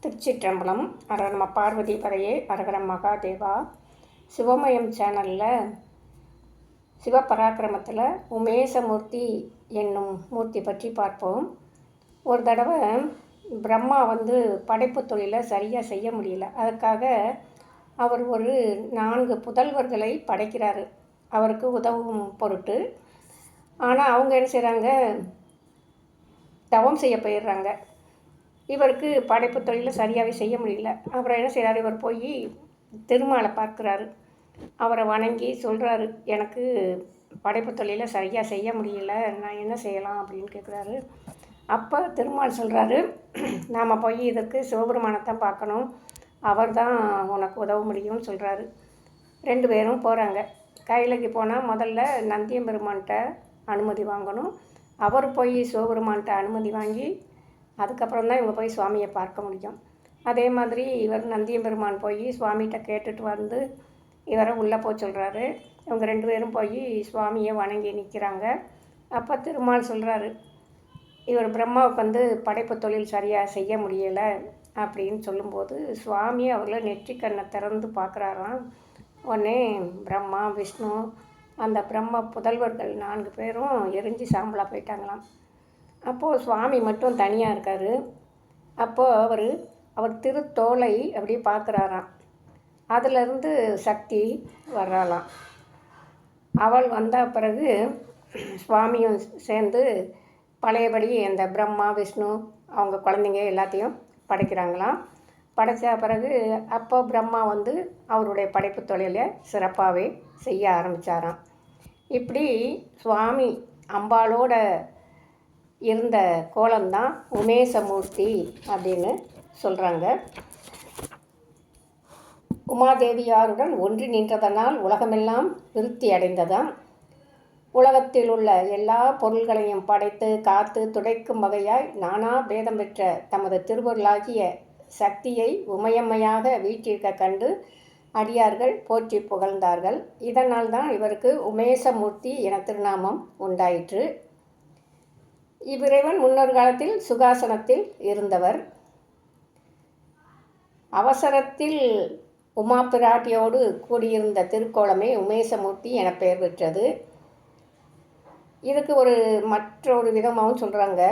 திருச்சிற்றம்பலம். நம்ம பார்வதி பரையே அரகரம் மகாதேவா. சிவமயம் சேனலில் சிவபராக்கிரமத்தில் உமேசமூர்த்தி என்னும் மூர்த்தி பற்றி பார்ப்போம். ஒரு தடவை பிரம்மா படைப்பு தொழிலை சரியாக செய்ய முடியல. அதுக்காக அவர் ஒரு 4 புதல்வர்களை படைக்கிறாரு அவருக்கு உதவும் பொருட்டு. ஆனால் அவங்க என்ன செய்கிறாங்க, தவம் செய்ய போயிடுறாங்க. இவருக்கு படைப்பு தொழிலை சரியாகவே செய்ய முடியல. அப்புறம் என்ன செய்கிறாரு, இவர் போய் திருமாலை பார்க்குறாரு. அவரை வணங்கி சொல்கிறாரு, எனக்கு படைப்பு தொழிலை சரியாக செய்ய முடியல, நான் என்ன செய்யலாம் அப்படின்னு கேட்குறாரு. அப்போ திருமால் சொல்கிறாரு, நாம் போய் இதுக்கு சிவபெருமானைத்தான் பார்க்கணும், அவர் தான் உனக்கு உதவ முடியும்னு சொல்கிறாரு. 2 பேரும் போகிறாங்க. கையிலைக்கு போனால் முதல்ல நந்தியம்பெருமான்கிட்ட அனுமதி வாங்கணும். அவர் போய் சிவபெருமான்கிட்ட அனுமதி வாங்கி அதுக்கப்புறம் தான் இவங்க போய் சுவாமியை பார்க்க முடியும். அதே மாதிரி இவர் நந்தியம்பெருமான் போய் சுவாமிகிட்ட கேட்டுட்டு இவரை உள்ளே போக சொல்கிறாரு. இவங்க 2 பேரும் போய் சுவாமியை வணங்கி நிற்கிறாங்க. அப்போ திருமால் சொல்கிறாரு, இவர் பிரம்மாவுக்கு படைப்பு தொழில் சரியாக செய்ய முடியலை அப்படின்னு சொல்லும்போது சுவாமி அவர்களை நெற்றிக்கண்ணை திறந்து பார்க்குறாராம். உடனே பிரம்மா, விஷ்ணு, அந்த பிரம்ம புதல்வர்கள் 4 பேரும் எரிஞ்சு சாம்பலாக போயிட்டாங்களாம். அப்போது சுவாமி மட்டும் தனியாக இருக்கார். அப்போது அவர் திருத்தோலை அப்படியே பார்க்குறாராம். அதிலிருந்து சக்தி வர்றாளாம். அவள் வந்த பிறகு சுவாமியும் சேர்ந்து பழையபடி அந்த பிரம்மா, விஷ்ணு, அவங்க குழந்தைங்க எல்லாத்தையும் படைக்கிறாங்களாம். படைத்த பிறகு அப்போ பிரம்மா அவருடைய படைப்பு தொழிலை சிறப்பாகவே செய்ய ஆரம்பித்தாராம். இப்படி சுவாமி அம்பாளோட இருந்த கோலம்தான் உமேசமூர்த்தி அப்படின்னு சொல்கிறாங்க. உமாதேவியாருடன் ஒன்றி நின்றதனால் உலகமெல்லாம் விருத்தி அடைந்ததாம். உலகத்தில் உள்ள எல்லா பொருள்களையும் படைத்து காத்து துடைக்கும் வகையாய் நானா பேதம் பெற்ற தமது திருவருளாகிய சக்தியை உமையம்மையாக வீற்றிருக்க கண்டு அடியார்கள் போற்றி புகழ்ந்தார்கள். இதனால் தான் இவருக்கு உமேசமூர்த்தி என திருநாமம் உண்டாயிற்று. இவ்விறைவன் முன்னொரு காலத்தில் சுகாசனத்தில் இருந்தவர். அவசரத்தில் உமா பிராட்டியோடு கூடியிருந்த திருக்கோலமே உமேசமூர்த்தி என பெயர் பெற்றது. இதுக்கு மற்றொரு விதமாகவும் சொல்கிறாங்க.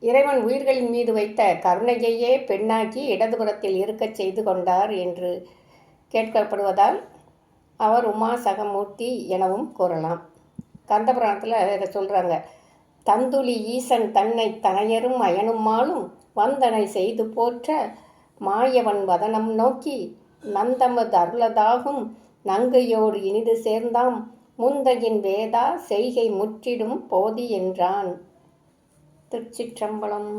இறைவன் உயிர்களின் மீது வைத்த கருணையையே பெண்ணாக்கி இடதுபுறத்தில் இருக்கச் செய்து கொண்டார் என்று கேட்கப்படுவதால் அவர் உமா சகமூர்த்தி எனவும் கூறலாம். கந்தபுராணத்தில் இதை சொல்கிறாங்க. தந்துளி ஈசன் தன்னை தனையரும் அயனுமாலும் வந்தனை செய்து போற்ற மாயவன் வதனம் நோக்கி நந்தமது அருளதாகும் நங்கையோடு இனிது சேர்ந்தாம் முந்தையின் வேதா செய்கை முற்றிடும் போதி என்றான். திருச்சிற்றம்பலம்.